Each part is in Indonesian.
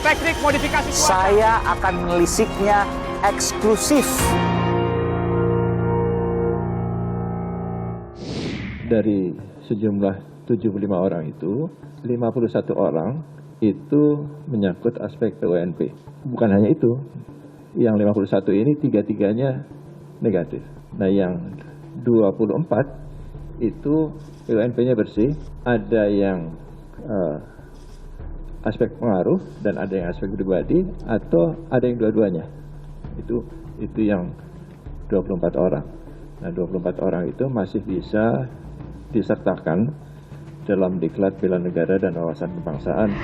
teknik modifikasi cuaca. Saya akan menelisiknya eksklusif. Dari sejumlah 75 orang itu, 51 orang itu menyangkut aspek PUNP. Bukan hanya itu, yang 51 ini tiga-tiganya negatif. Nah yang 24 itu PUNP-nya bersih, ada yang aspek pengaruh dan ada yang aspek pribadi atau ada yang dua-duanya. Itu yang 24 orang. Nah 24 orang itu masih bisa disertakan dalam diklat bela negara dan wawasan kebangsaan.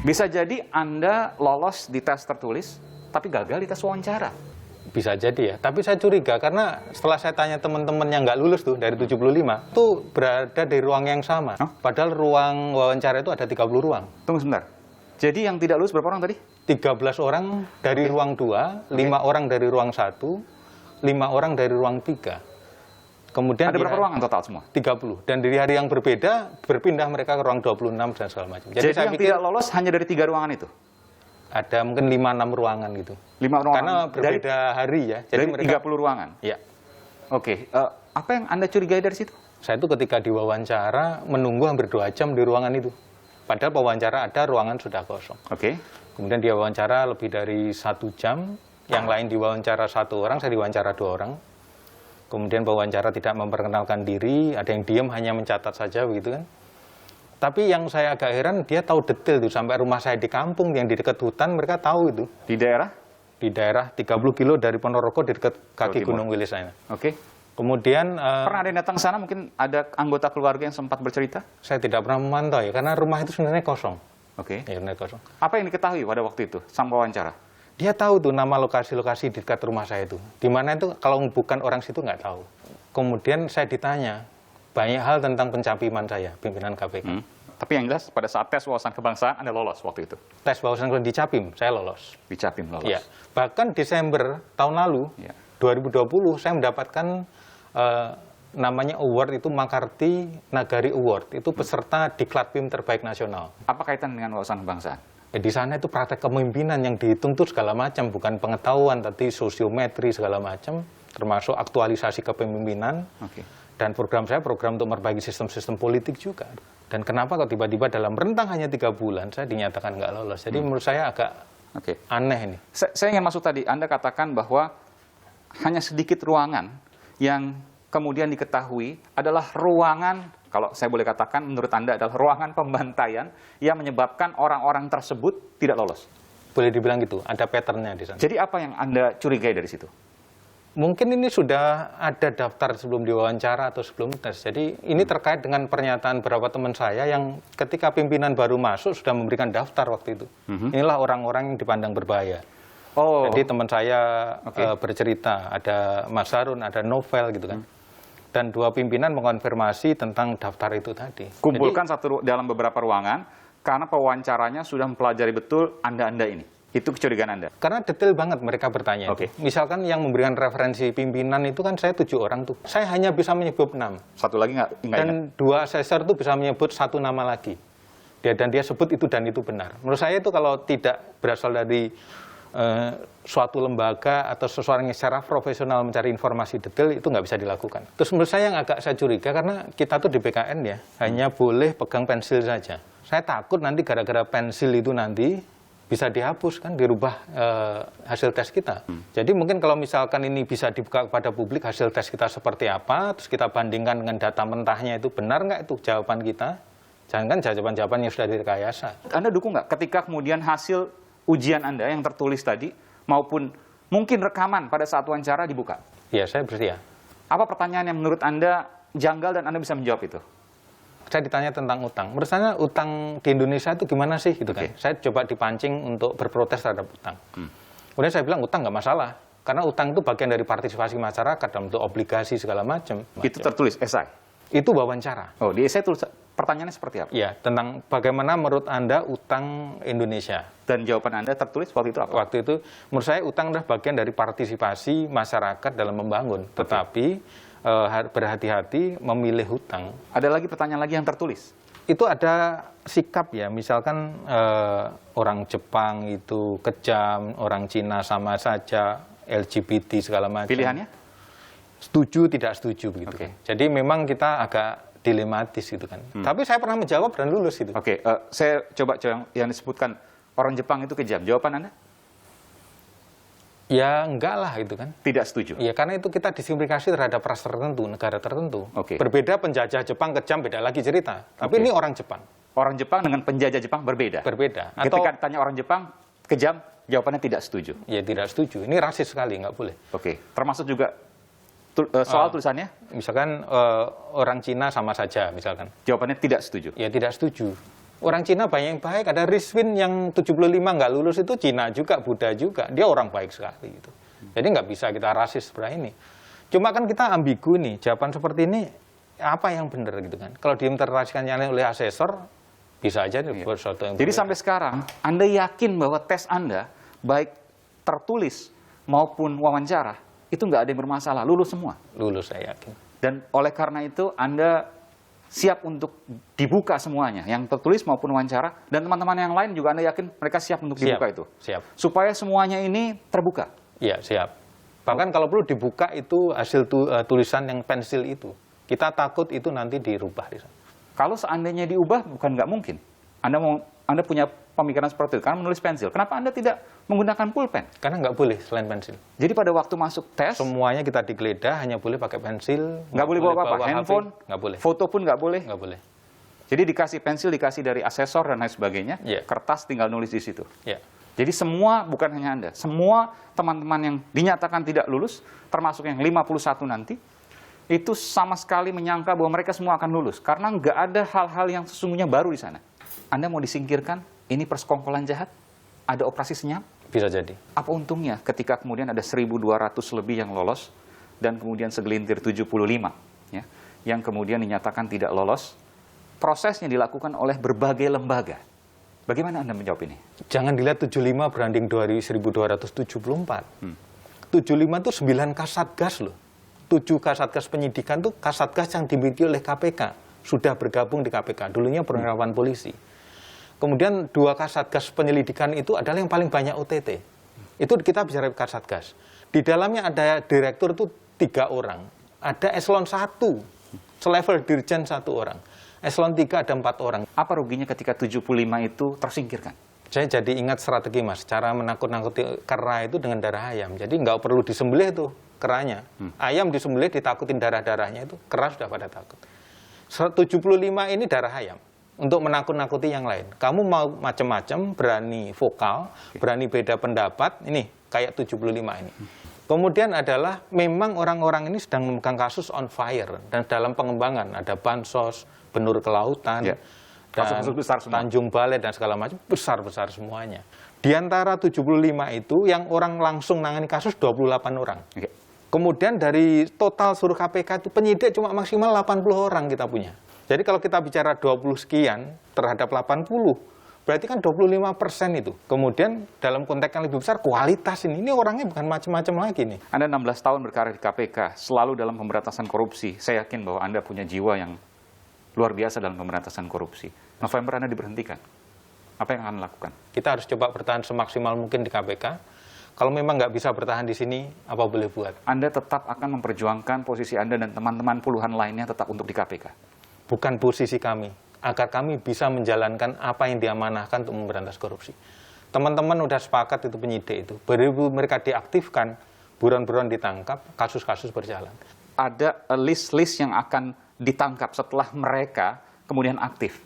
Bisa jadi Anda lolos di tes tertulis, tapi gagal di tes wawancara. Bisa jadi ya, tapi saya curiga karena setelah saya tanya teman-teman yang nggak lulus tuh dari 75, tuh berada di ruang yang sama. Padahal ruang wawancara itu ada 30 ruang. Tunggu sebentar. Jadi yang tidak lulus berapa orang tadi? 13 orang dari ruang 2, 5 orang dari ruang 1, 5 orang dari ruang 3. Kemudian ada berapa ruangan total semua? 30. Dan dari hari yang berbeda, berpindah mereka ke ruang 26 dan segala macam. Jadi saya yang pikir, tidak lolos hanya dari 3 ruangan itu? Ada mungkin 5-6 ruangan gitu. 5 ruangan? Karena berbeda hari ya. Jadi dari mereka 30 ruangan? Iya. Oke, apa yang Anda curigai dari situ? Saya itu ketika diwawancara menunggu hampir 2 jam di ruangan itu. Padahal pewawancara ada, ruangan sudah kosong. Oke. Kemudian dia wawancara lebih dari 1 jam. Yang lain diwawancara 1 orang, saya diwawancara 2 orang. Kemudian pewawancara tidak memperkenalkan diri, ada yang diam hanya mencatat saja begitu kan. Tapi yang saya agak heran, dia tahu detail tuh, sampai rumah saya di kampung yang di dekat hutan, mereka tahu itu. Di daerah? Di daerah 30 kilo dari Ponorogo, di dekat kaki Gunung Wilis sana. Oke. Kemudian pernah ada yang datang ke sana, mungkin ada anggota keluarga yang sempat bercerita? Saya tidak pernah memantau ya, karena rumah itu sebenarnya kosong. Oke. Ya, sebenarnya kosong. Apa yang diketahui pada waktu itu, sang wawancara? Dia tahu tuh nama lokasi-lokasi di dekat rumah saya itu. Di mana itu kalau bukan orang situ nggak tahu. Kemudian saya ditanya banyak hal tentang pencapiman saya, pimpinan KPK. Tapi yang jelas pada saat tes wawasan kebangsaan Anda lolos waktu itu? Tes wawasan kebangsaan di Capim, saya lolos. Di Capim lolos? Ya. Bahkan Desember tahun lalu, 2020, saya mendapatkan namanya award itu Makarti Nagari Award. Itu peserta Diklat PIM terbaik nasional. Apa kaitan dengan wawasan kebangsaan? Di sana itu praktek kepemimpinan yang dihitung tuh segala macam, bukan pengetahuan, tapi sosiometri segala macam, termasuk aktualisasi kepemimpinan. Oke. Dan program saya program untuk memperbaiki sistem-sistem politik juga. Dan kenapa kok tiba-tiba dalam rentang hanya 3 bulan saya dinyatakan nggak lolos? Jadi menurut saya agak aneh ini. Saya ingin masuk tadi, Anda katakan bahwa hanya sedikit ruangan yang kemudian diketahui adalah ruangan, kalau saya boleh katakan menurut Anda adalah ruangan pembantaian yang menyebabkan orang-orang tersebut tidak lolos. Boleh dibilang gitu, ada patternnya di sana. Jadi apa yang Anda curigai dari situ? Mungkin ini sudah ada daftar sebelum diwawancara atau sebelum tes. Jadi ini terkait dengan pernyataan beberapa teman saya yang ketika pimpinan baru masuk sudah memberikan daftar waktu itu. Inilah orang-orang yang dipandang berbahaya. Jadi teman saya bercerita, ada Mas Harun, ada Novel gitu kan. Dan 2 pimpinan mengonfirmasi tentang daftar itu tadi. Kumpulkan dalam beberapa ruangan karena pewawancaranya sudah mempelajari betul Anda-Anda ini. Itu kecurigaan Anda? Karena detail banget mereka bertanya. Misalkan yang memberikan referensi pimpinan itu kan saya 7 orang tuh. Saya hanya bisa menyebut 6. Satu lagi nggak ingat? Dan 2 asesor tuh bisa menyebut 1 nama lagi. Dan dia sebut itu dan itu benar. Menurut saya itu kalau tidak berasal dari suatu lembaga atau seseorang yang secara profesional mencari informasi detail, itu nggak bisa dilakukan. Terus menurut saya yang agak saya curiga, karena kita tuh di BKN ya, hanya boleh pegang pensil saja. Saya takut nanti gara-gara pensil itu nanti bisa dihapus kan, dirubah hasil tes kita. Jadi mungkin kalau misalkan ini bisa dibuka kepada publik hasil tes kita seperti apa, terus kita bandingkan dengan data mentahnya itu benar nggak itu jawaban kita, jangan kan jawaban-jawaban yang sudah direkayasa. Anda dukung nggak ketika kemudian hasil ujian Anda yang tertulis tadi, maupun mungkin rekaman pada saat wawancara dibuka? Iya, saya bersedia. Apa pertanyaan yang menurut Anda janggal dan Anda bisa menjawab itu? Saya ditanya tentang utang. Menurut saya utang di Indonesia itu gimana sih gitu kan. Saya coba dipancing untuk berprotes terhadap utang. Kemudian saya bilang utang nggak masalah. Karena utang itu bagian dari partisipasi masyarakat dalam bentuk obligasi segala macam. Itu tertulis esai? Itu wawancara. Oh, di essay tulis pertanyaannya seperti apa? Ya, tentang bagaimana menurut Anda utang Indonesia. Dan jawaban Anda tertulis waktu itu apa? Waktu itu, menurut saya utang adalah bagian dari partisipasi masyarakat dalam membangun. Tetapi berhati-hati memilih hutang. Ada lagi pertanyaan lagi yang tertulis? Itu ada sikap ya, misalkan orang Jepang itu kejam, orang Cina sama saja, LGBT segala macam. Pilihannya? Setuju, tidak setuju begitu. Oke. Jadi memang kita agak dilematis gitu kan. Tapi saya pernah menjawab dan lulus gitu. Oke, saya coba yang disebutkan orang Jepang itu kejam. Jawaban Anda? Ya enggak lah itu kan. Tidak setuju. Ya karena itu kita disimplifikasi terhadap ras tertentu, negara tertentu. Oke. Berbeda penjajah Jepang kejam, beda lagi cerita. Tapi Oke. ini orang Jepang. Orang Jepang dengan penjajah Jepang berbeda. Berbeda. Ketika ditanya orang Jepang kejam, jawabannya tidak setuju. Ya tidak setuju. Ini rasis sekali, nggak boleh. Oke, termasuk juga soal tulisannya, Misalkan orang Cina sama saja, misalkan. jawabannya tidak setuju. Ya tidak setuju. Orang Cina banyak yang baik. Ada Rizwin yang 75 nggak lulus itu Cina juga, Buddha juga. Dia orang baik sekali gitu. Jadi nggak bisa kita rasis seperti ini. Cuma kan kita ambigu nih. Jawaban seperti ini apa yang benar gitu kan? Kalau diinterpretasikannya oleh asesor, bisa aja buat sesuatu yang Jadi berbeda. sampai sekarang, Anda yakin bahwa tes Anda, baik tertulis maupun wawancara, itu nggak ada yang bermasalah, lulus semua. Lulus saya yakin. Dan oleh karena itu, Anda siap untuk dibuka semuanya, yang tertulis maupun wawancara, dan teman-teman yang lain juga Anda yakin mereka siap untuk dibuka itu. Siap. Supaya semuanya ini terbuka. Iya, siap. Bahkan kalau perlu dibuka itu hasil tulisan yang pensil itu. Kita takut itu nanti dirubah di sana. Kalau seandainya diubah, bukan nggak mungkin. Anda punya pemikiran seperti itu, karena menulis pensil. Kenapa Anda tidak menggunakan pulpen? Karena nggak boleh selain pensil. Jadi pada waktu masuk tes, Semuanya kita digeledah, hanya boleh pakai pensil. nggak boleh bawa apa-apa, HP, handphone, nggak boleh. foto pun nggak boleh. Nggak boleh. Jadi dikasih pensil, dikasih dari asesor dan lain sebagainya, Iya. kertas tinggal nulis di situ. Ya. Jadi semua, bukan hanya Anda, semua teman-teman yang dinyatakan tidak lulus, termasuk yang 51 nanti, itu sama sekali menyangka bahwa mereka semua akan lulus. Karena nggak ada hal-hal yang sesungguhnya baru di sana. Anda mau disingkirkan, ini persekongkolan jahat, ada operasi senyap, Bisa jadi. apa untungnya ketika kemudian ada 1.200 lebih yang lolos, dan kemudian segelintir 75, ya, yang kemudian dinyatakan tidak lolos, prosesnya dilakukan oleh berbagai lembaga. Bagaimana Anda menjawab ini? Jangan dilihat 75 berbanding 1274. 75 itu 9 kasatgas loh. 7 kasatgas penyidikan itu kasatgas yang dimiliki oleh KPK. Sudah bergabung di KPK. Dulunya Purnawirawan Polisi. Kemudian 2 kasatgas penyelidikan itu adalah yang paling banyak OTT. Itu kita bicara kasatgas. Di dalamnya ada direktur itu 3 orang. Ada eselon 1, selevel dirjen 1 orang. Eselon 3 ada 4 orang. Apa ruginya ketika 75 itu tersingkirkan? Saya jadi ingat strategi Mas, cara menakut-nakuti kera itu dengan darah ayam. Jadi nggak perlu disembelih tuh keranya. Ayam disembelih ditakutin darah-darahnya itu, kera sudah pada takut. 75 ini darah ayam untuk menakut-nakuti yang lain. Kamu mau macam-macam, berani vokal, berani beda pendapat, ini kayak 75 ini. Kemudian adalah memang orang-orang ini sedang memegang kasus on fire dan dalam pengembangan ada bansos, benur kelautan, Ya. dan Kasus-kasus besar semua. Tanjung Balai dan segala macam besar-besar semuanya. Di antara 75 itu yang orang langsung nangani kasus 28 orang. Oke. Kemudian dari total seluruh KPK itu penyidik cuma maksimal 80 orang kita punya. Jadi kalau kita bicara 20 sekian terhadap 80, berarti kan 25% itu. Kemudian dalam konteks yang lebih besar kualitas ini orangnya bukan macam-macam lagi nih. Anda 16 tahun berkarir di KPK, selalu dalam pemberantasan korupsi. Saya yakin bahwa Anda punya jiwa yang luar biasa dalam pemberantasan korupsi. November Anda diberhentikan. Apa yang akan lakukan? Kita harus coba bertahan semaksimal mungkin di KPK. Kalau memang nggak bisa bertahan di sini, apa boleh buat? Anda tetap akan memperjuangkan posisi Anda dan teman-teman puluhan lainnya tetap untuk di KPK. Bukan posisi kami, agar kami bisa menjalankan apa yang diamanahkan untuk memberantas korupsi. Teman-teman udah sepakat itu penyidik itu. Baru mereka diaktifkan, buron-buron ditangkap, kasus-kasus berjalan. Ada list-list yang akan ditangkap setelah mereka kemudian aktif.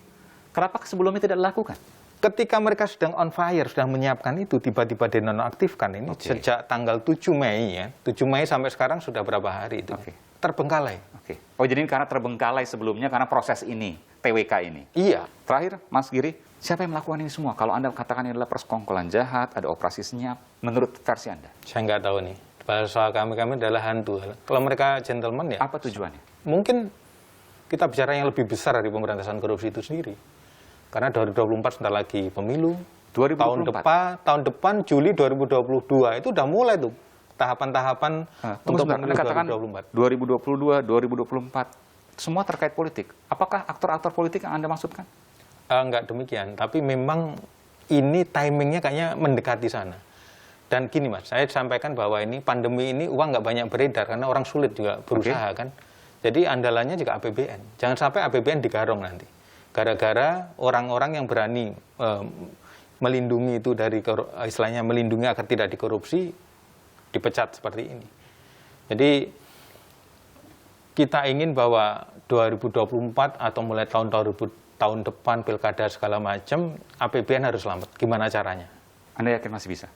Kenapa sebelumnya tidak dilakukan? Ketika mereka sedang on fire, sedang menyiapkan itu, tiba-tiba dinonaktifkan ini sejak tanggal 7 Mei ya. 7 Mei sampai sekarang sudah berapa hari itu? Terbengkalai. Oke. Oh, jadi ini karena terbengkalai sebelumnya karena proses ini, TWK ini. Iya. Terakhir, Mas Giri, siapa yang melakukan ini semua? Kalau Anda katakan ini adalah persekongkolan jahat, ada operasi senyap, menurut versi Anda? Saya nggak tahu nih. Bahasa kami adalah hantu. Kalau mereka gentleman ya. Apa tujuannya? Mungkin kita bicara yang lebih besar dari pemberantasan korupsi itu sendiri. Karena 2024 sebentar lagi pemilu. 2024. Tahun depan Juli 2022 itu udah mulai tuh tahapan-tahapan untuk pemilu 2024. 2022, 2024, semua terkait politik. Apakah aktor-aktor politik yang Anda maksudkan? Enggak demikian, tapi memang ini timingnya kayaknya mendekati sana. Dan gini Mas, saya sampaikan bahwa ini pandemi ini uang nggak banyak beredar karena orang sulit juga berusaha kan. Jadi andalannya juga APBN. Jangan sampai APBN digarong nanti. Gara-gara orang-orang yang berani melindungi itu dari istilahnya melindungi agar tidak dikorupsi dipecat seperti ini. Jadi kita ingin bahwa 2024 atau mulai tahun depan pilkada segala macam APBN harus selamat. Gimana caranya? Anda yakin masih bisa?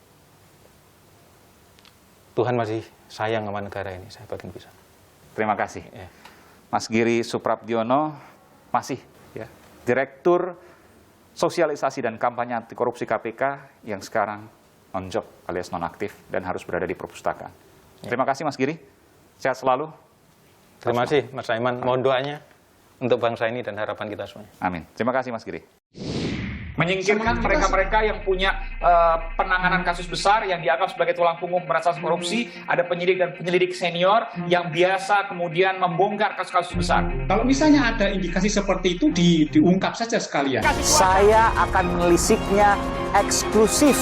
Tuhan masih sayang sama negara ini, saya yakin bisa. Terima kasih. Ya. Mas Giri Suprabdiono masih ya, Direktur Sosialisasi dan Kampanye Anti Korupsi KPK yang sekarang on job alias nonaktif dan harus berada di perpustakaan. Ya. Terima kasih Mas Giri. Sehat selalu. Terima kasih Mas Saiman. Mohon doanya untuk bangsa ini dan harapan kita semuanya. Amin. Terima kasih Mas Giri. Menyingkirkan mereka-mereka yang punya penanganan kasus besar yang dianggap sebagai tulang punggung pemberantasan korupsi, ada penyidik dan penyelidik senior yang biasa kemudian membongkar kasus-kasus besar. Kalau misalnya ada indikasi seperti itu diungkap saja sekalian. Saya akan melisiknya eksklusif